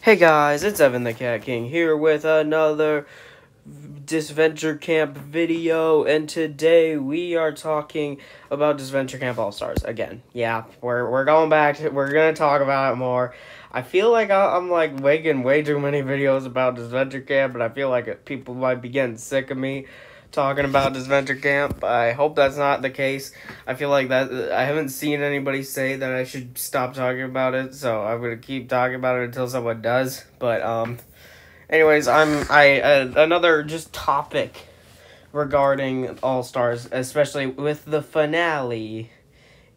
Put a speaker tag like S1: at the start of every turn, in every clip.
S1: Hey guys, it's Evan the Cat King here with another Disventure Camp video, and today we are talking about Disventure Camp All-Stars again. Yeah, we're going back we're gonna talk about it more. I feel like I'm like making way too many videos about Disventure Camp, but I feel like people might be getting sick of me talking about Disventure Camp. I hope that's not the case. I feel like that I haven't seen anybody say that I should stop talking about it, so I'm gonna keep talking about it until someone does. But anyways, another just topic regarding All-Stars, especially with the finale,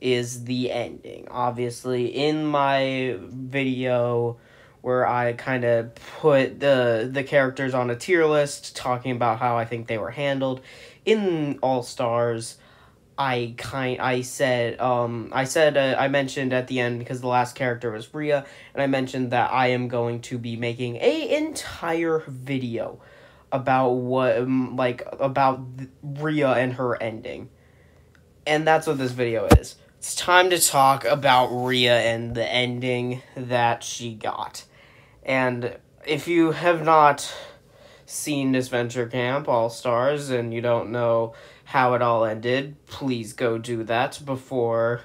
S1: is the ending. Obviously, in my video where I kind of put the characters on a tier list, talking about how I think they were handled in All-Stars, I mentioned at the end, because the last character was Rhea, and I mentioned that I am going to be making a entire video about about Rhea and her ending. And that's what this video is. It's time to talk about Rhea and the ending that she got. And if you have not seen Disventure Camp All-Stars and you don't know how it all ended, please go do that before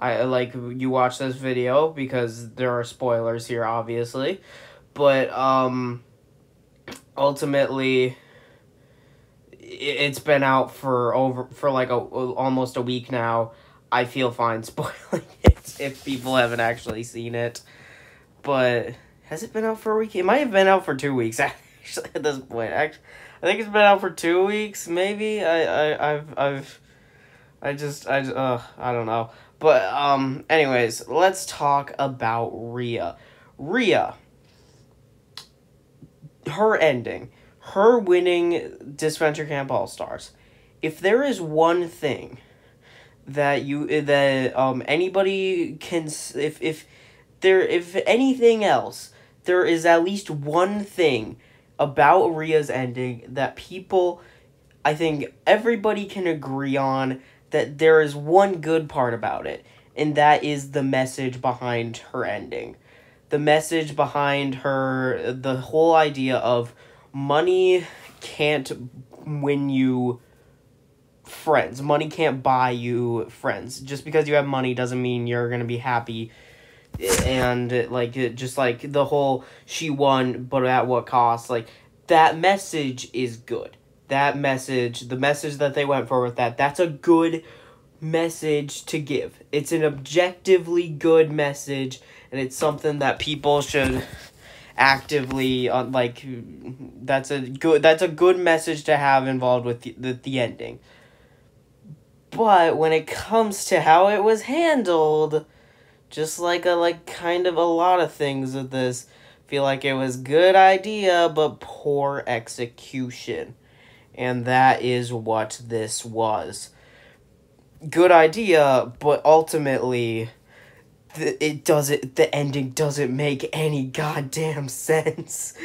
S1: you watch this video, because there are spoilers here, obviously. But ultimately, it's been out for almost a week now. I feel fine spoiling it if people haven't actually seen it. But has it been out for a week? It might have been out for 2 weeks, actually, at this point. I think it's been out for 2 weeks, maybe. I don't know. But anyways, let's talk about Rhea. Rhea, her ending, her winning Disventure Camp All-Stars. If there is one thing that anybody can, if anything else, there is at least one thing about Rhea's ending that I think everybody can agree on, that there is one good part about it, and that is the message behind her ending. The message behind the whole idea of money can't win you friends. Money can't buy you friends. Just because you have money doesn't mean you're gonna be happy. And just like the whole she won but at what cost, that message is good. That message, the message that they went for with that's a good message to give. It's an objectively good message, and it's something that people should actively that's a good message to have involved with the ending. But when it comes to how it was handled, just kind of a lot of things with this, feel like it was good idea but poor execution. And that is what this was. Good idea, but ultimately the ending doesn't make any goddamn sense.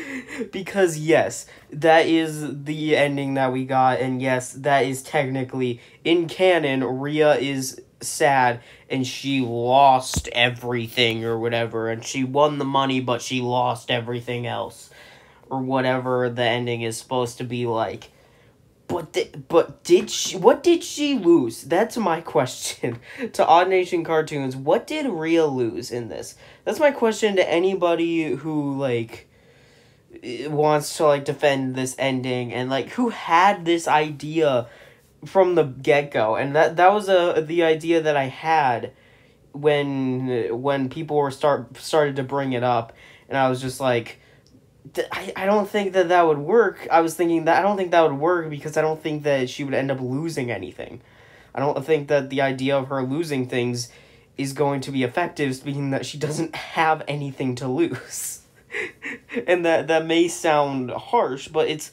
S1: Because yes, that is the ending that we got, and yes, that is technically, in canon, Rhea is sad and she lost everything or whatever, and she won the money but she lost everything else, or whatever the ending is supposed to be like. But what did she lose? That's my question to Odd Nation Cartoons. What did Rhea lose in this? That's my question to anybody who wants to defend this ending, and who had this idea from the get-go. And that was the idea that I had when people were started to bring it up, and I was just like, I don't think that would work. I was thinking that I don't think that would work because I don't think that she would end up losing anything. I don't think that the idea of her losing things is going to be effective, speaking that she doesn't have anything to lose. And that may sound harsh, but it's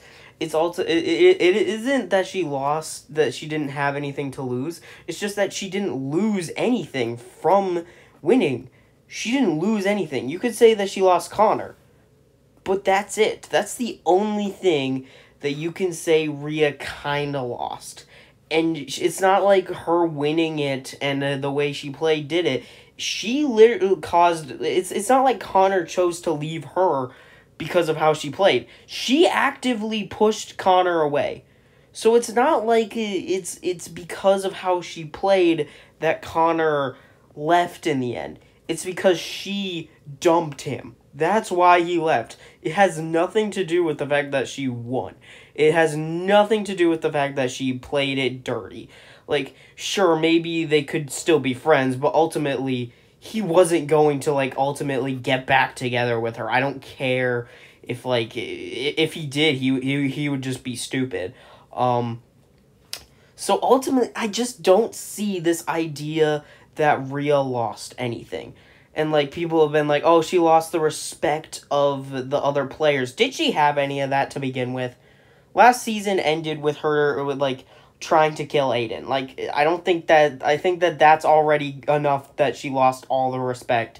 S1: also it isn't that she lost, that she didn't have anything to lose. It's just that she didn't lose anything from winning. She didn't lose anything. You could say that she lost Connor, but that's it. That's the only thing that you can say Rhea kinda lost. And it's not like her winning it and the way she played did it. she literally caused, it's not like Connor chose to leave her because of how she played. She actively pushed Connor away. So it's not like it's because of how she played that Connor left in the end. It's because she dumped him. That's why he left. It has nothing to do with the fact that she won. It has nothing to do with the fact that she played it dirty. Like, sure, maybe they could still be friends, but ultimately, he wasn't going to, like, ultimately get back together with her. I don't care if, like, if he did, he would just be stupid. So ultimately, I just don't see this idea that Rhea lost anything. And, like, people have been like, oh, she lost the respect of the other players. Did she have any of that to begin with? Last season ended with her, with, like, trying to kill Aiden. Like, I think that that's already enough that she lost all the respect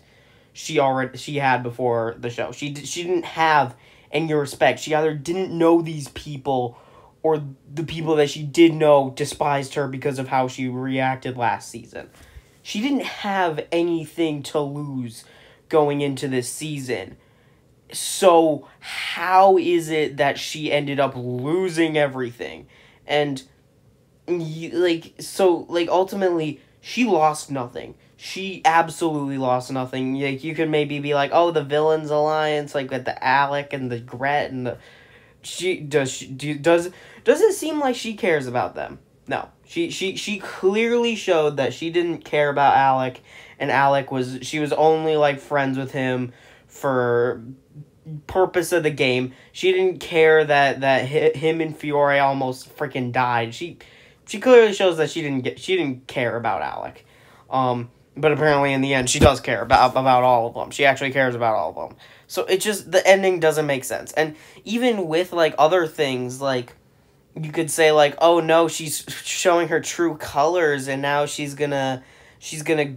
S1: she had before the show. She didn't have any respect. She either didn't know these people, or the people that she did know despised her because of how she reacted last season. She didn't have anything to lose going into this season. So how is it that she ended up losing everything? And ultimately, she lost nothing. She absolutely lost nothing. Like, you could maybe be like, oh, the Villains Alliance, like with the Alec and the Gret and the... Does it seem like she cares about them? No. She clearly showed that she didn't care about Alec, and she was only, like, friends with him for purpose of the game. She didn't care that him and Fiore almost freaking died. She clearly shows that she didn't care about Alec. But apparently in the end she does care about all of them. She actually cares about all of them. So it just, the ending doesn't make sense. And even with, like, other things, like, you could say, like, oh no, she's showing her true colors and now she's gonna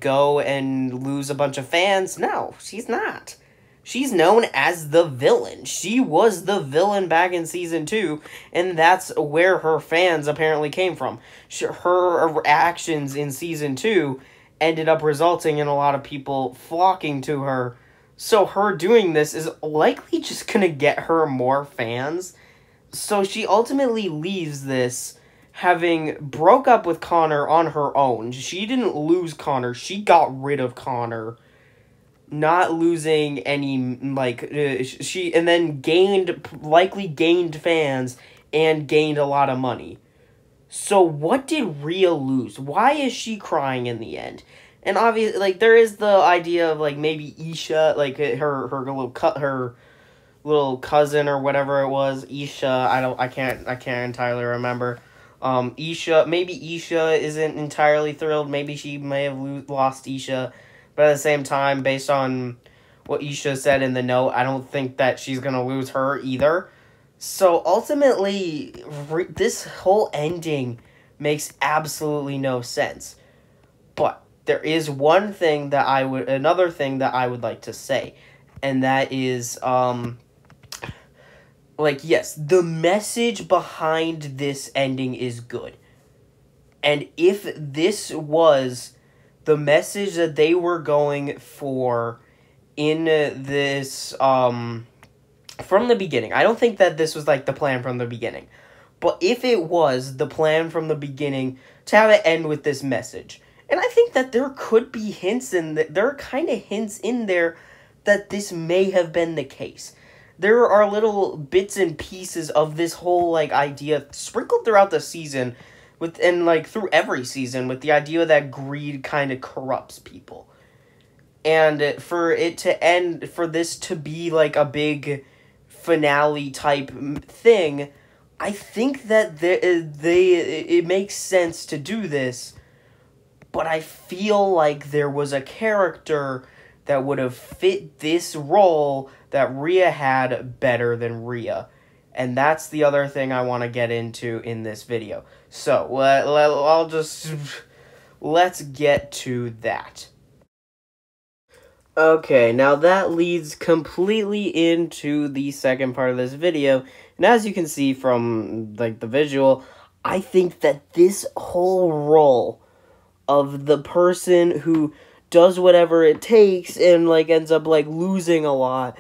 S1: go and lose a bunch of fans. No, she's not. She's known as the villain. She was the villain back in Season 2, and that's where her fans apparently came from. Her actions in Season 2 ended up resulting in a lot of people flocking to her. So her doing this is likely just gonna get her more fans. So she ultimately leaves this having broke up with Connor on her own. She didn't lose Connor. She got rid of Connor. Not losing any, like, and then likely gained fans and gained a lot of money. So what did Rhea lose? Why is she crying in the end? And obviously, like, there is the idea of, like, maybe Isha, like, her little cousin or whatever it was, Isha, I can't entirely remember. Maybe Isha isn't entirely thrilled. Maybe she may have lost Isha. But at the same time, based on what Isha said in the note, I don't think that she's going to lose her either. So ultimately, this whole ending makes absolutely no sense. But there is another thing that I would like to say. And that is, yes, the message behind this ending is good. And if this was the message that they were going for in this, from the beginning. I don't think that this was, like, the plan from the beginning. But if it was the plan from the beginning to have it end with this message, and I think that there could be there are kind of hints in there that this may have been the case. There are little bits and pieces of this whole, like, idea sprinkled throughout the season, through every season, with the idea that greed kind of corrupts people. And for this to be, like, a big finale type thing, I think that it makes sense to do this, but I feel like there was a character that would have fit this role that Rhea had better than Rhea. And that's the other thing I want to get into in this video. So, let's get to that. Okay, now that leads completely into the second part of this video. And as you can see from, like, the visual, I think that this whole role of the person who does whatever it takes and, like, ends up, like, losing a lot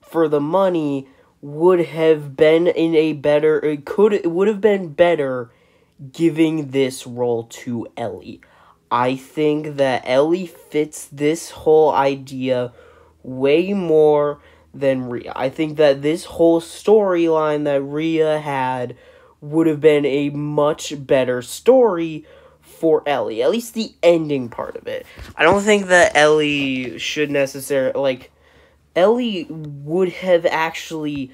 S1: for the money would have been in a better, it would have been better giving this role to Ellie. I think that Ellie fits this whole idea way more than Rhea. I think that this whole storyline that Rhea had would have been a much better story for Ellie. At least the ending part of it. I don't think that Ellie should necessarily, like, Ellie would have actually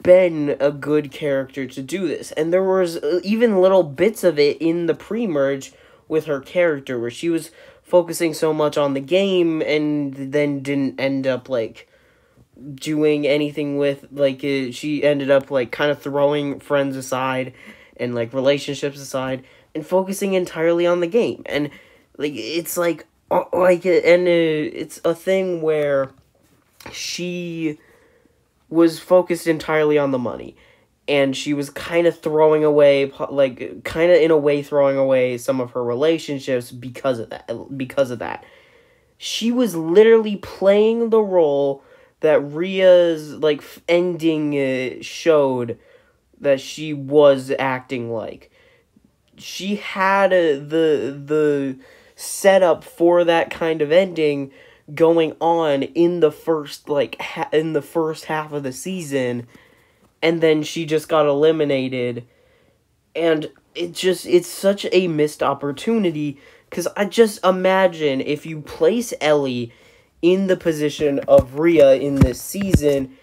S1: been a good character to do this. And there was even little bits of it in the pre-merge with her character where she was focusing so much on the game and then didn't end up, like, doing anything with, like, she ended up, like, kind of throwing friends aside and, like, relationships aside and focusing entirely on the game. And, like, it's, like, it's a thing where she was focused entirely on the money. And she was kind of throwing away, like, kind of in a way throwing away some of her relationships because of that. She was literally playing the role that Rhea's, like, ending showed that she was acting like. She had the setup for that kind of ending going on in the first, like, in the first half of the season, and then she just got eliminated, and it's such a missed opportunity, because I just imagine if you place Ellie in the position of Rhea in this season,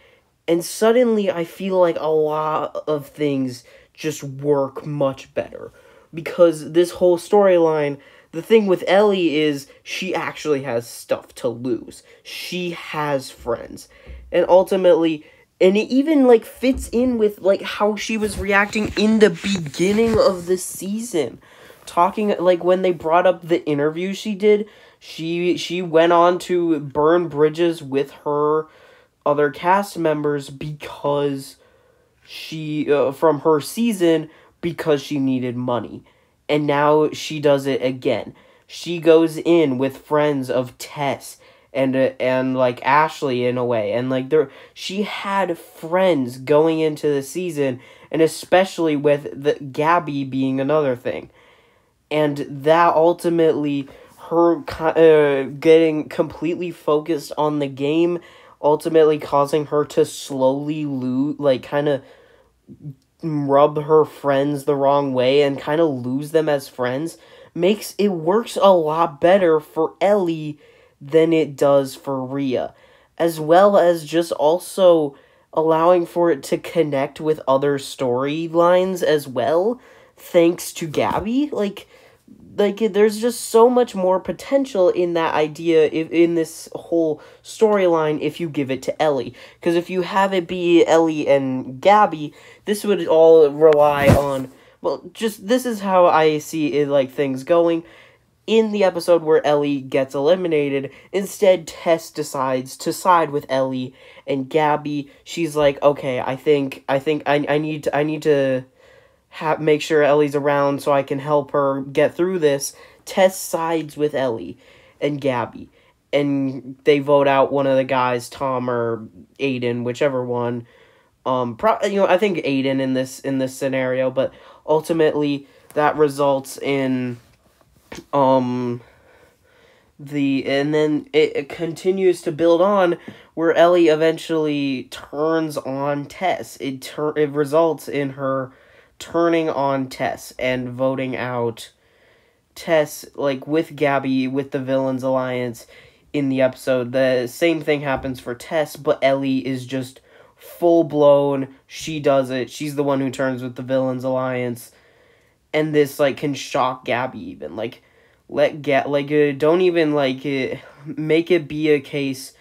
S1: and suddenly I feel like a lot of things just work much better, because this whole storyline, the thing with Ellie is she actually has stuff to lose. She has friends. And ultimately, and it even, like, fits in with, like, how she was reacting in the beginning of the season. Talking, like, when they brought up the interview she did, she went on to burn bridges with her other cast members because she, from her season, because she needed money. And now she does it again. She goes in with friends of Tess and like Ashley in a way, and like she had friends going into the season, and especially with the Gabby being another thing, and that ultimately her getting completely focused on the game, ultimately causing her to slowly lose, like, kind of rub her friends the wrong way and kind of lose them as friends, makes it works a lot better for Ellie than it does for Rhea, as well as just also allowing for it to connect with other storylines as well, thanks to Gabby. Like there's just so much more potential in that idea, in this whole storyline, if you give it to Ellie. Because if you have it be Ellie and Gabby, this would all rely on, well, just, this is how I see it, like, things going. In the episode where Ellie gets eliminated, instead Tess decides to side with Ellie, and Gabby, she's like, okay, I think I need to make sure Ellie's around so I can help her get through this. Tess sides with Ellie and Gabby, and they vote out one of the guys, Tom or Aiden, whichever one. I think Aiden in this scenario, but ultimately that results in and then it continues to build on where Ellie eventually turns on Tess. It results in her turning on Tess and voting out Tess, like, with Gabby, with the Villains Alliance in the episode. The same thing happens for Tess, but Ellie is just full-blown, she does it, she's the one who turns with the Villains Alliance, and this, like, can shock Gabby even, like, don't even, like, make it be a case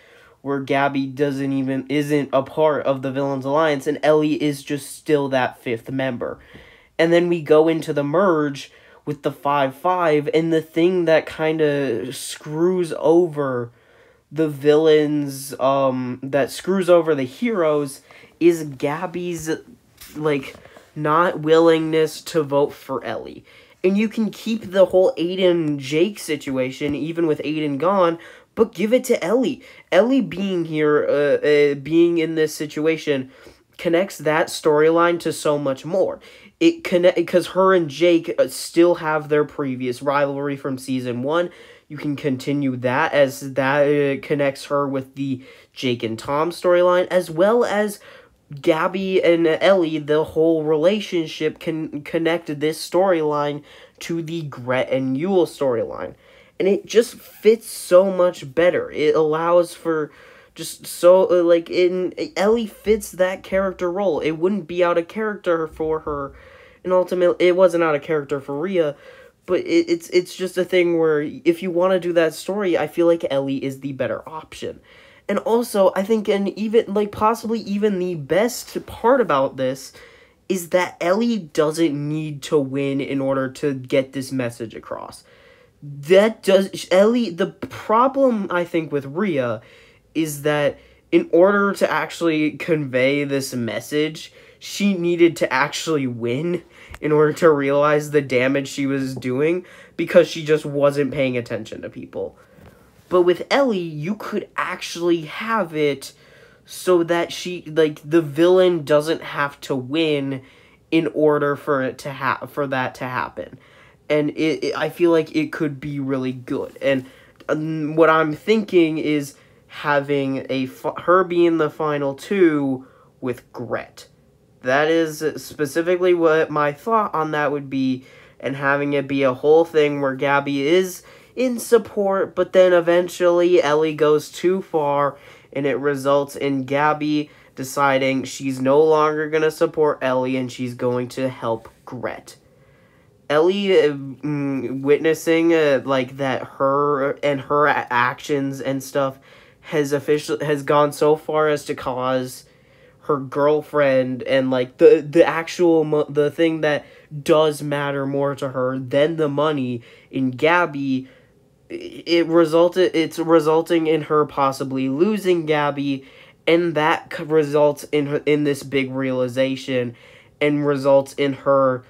S1: where Gabby isn't a part of the Villains Alliance, and Ellie is just still that fifth member. And then we go into the merge with the 5-5, and the thing that kind of screws over the villains, that screws over the heroes, is Gabby's, like, not willingness to vote for Ellie. And you can keep the whole Aiden-Jake situation, even with Aiden gone, but give it to Ellie. Ellie being here, being in this situation, connects that storyline to so much more. It connect because her and Jake still have their previous rivalry from season 1. You can continue that as that connects her with the Jake and Tom storyline, as well as Gabby and Ellie. The whole relationship can connect this storyline to the Gret and Yule storyline. And it just fits so much better. It allows for just so, Ellie fits that character role. It wouldn't be out of character for her, and ultimately, it wasn't out of character for Rhea, but it's just a thing where if you want to do that story, I feel like Ellie is the better option. And also, I think, and even, possibly even the best part about this is that Ellie doesn't need to win in order to get this message across. The problem, I think, with Rhea is that in order to actually convey this message, she needed to actually win in order to realize the damage she was doing, because she just wasn't paying attention to people. But with Ellie, you could actually have it so that the villain doesn't have to win in order for it to for that to happen. And I feel like it could be really good. And what I'm thinking is having her being the final 2 with Gret. That is specifically what my thought on that would be, and having it be a whole thing where Gabby is in support, but then eventually Ellie goes too far, and it results in Gabby deciding she's no longer going to support Ellie, and she's going to help Gret. Ellie witnessing that her actions and stuff has gone so far as to cause her girlfriend and the thing that does matter more to her than the money in Gabby, it's resulting in her possibly losing Gabby, and that results in this big realization, and results in her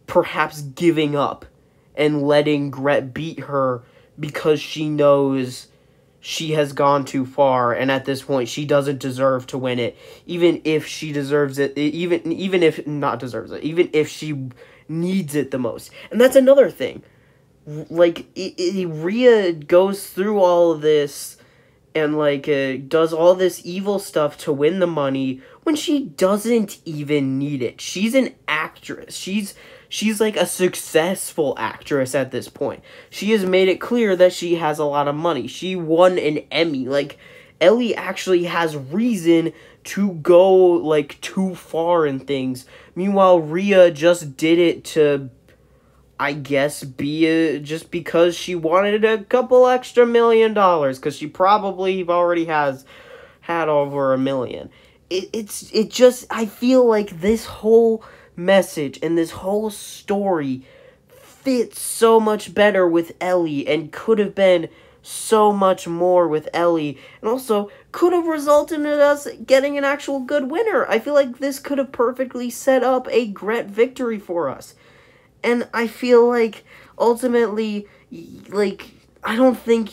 S1: perhaps giving up and letting Gret beat her, because she knows she has gone too far, and at this point she doesn't deserve to win it, even if she deserves it, even if not deserves it, even if she needs it the most. And that's another thing. Rhea goes through all of this and does all this evil stuff to win the money when she doesn't even need it. She's an actress. She's like a successful actress at this point. She has made it clear that she has a lot of money. She won an Emmy. Ellie actually has reason to go too far in things. Meanwhile, Rhea just did it to, I guess, just because she wanted a couple extra $1 million, because she probably already has had over $1 million. I feel like this whole message and this whole story fits so much better with Ellie, and could have been so much more with Ellie, and also could have resulted in us getting an actual good winner. I feel like this could have perfectly set up a Gret victory for us. And I feel like, ultimately, I don't think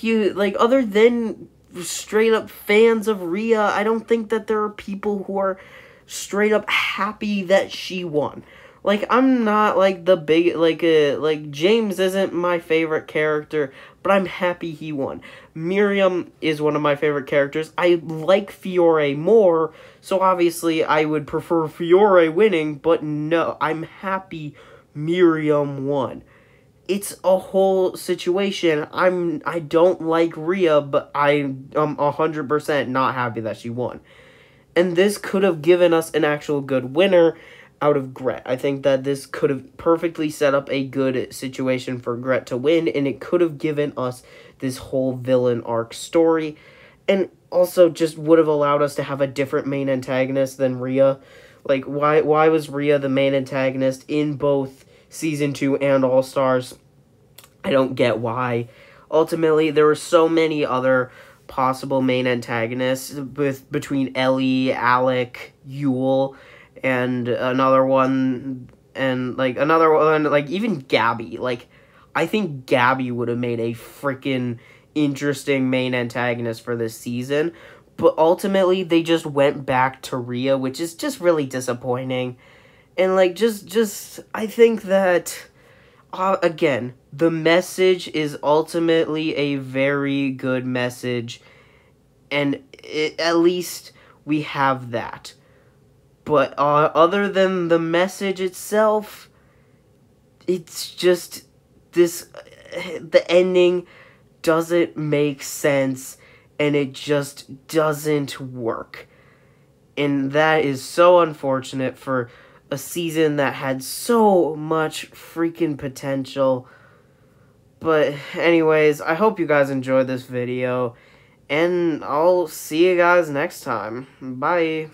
S1: other than straight up fans of Rhea, I don't think that there are people who are straight up happy that she won. I'm not, the big, James isn't my favorite character, but I'm happy he won. Miriam is one of my favorite characters. I like Fiore more, so obviously I would prefer Fiore winning, but no, I'm happy Miriam won. It's a whole situation. I don't like Rhea, but I'm 100% not happy that she won. And this could have given us an actual good winner out of Gret. I think that this could have perfectly set up a good situation for Gret to win, and it could have given us this whole villain arc story, and also just would have allowed us to have a different main antagonist than Rhea. Why was Rhea the main antagonist in both Season 2 and All-Stars? I don't get why. Ultimately, there were so many other possible main antagonists between Ellie, Alec, Yule, and another one And, like, another one, like, even Gabby. Like, I think Gabby would have made a freaking interesting main antagonist for this season. But ultimately, they just went back to Rhea, which is just really disappointing. And, like, just I think that, again, the message is ultimately a very good message. And at least we have that. But other than the message itself, it's just this, the ending doesn't make sense, and it just doesn't work. And that is so unfortunate for a season that had so much freaking potential. But anyways, I hope you guys enjoyed this video, and I'll see you guys next time. Bye.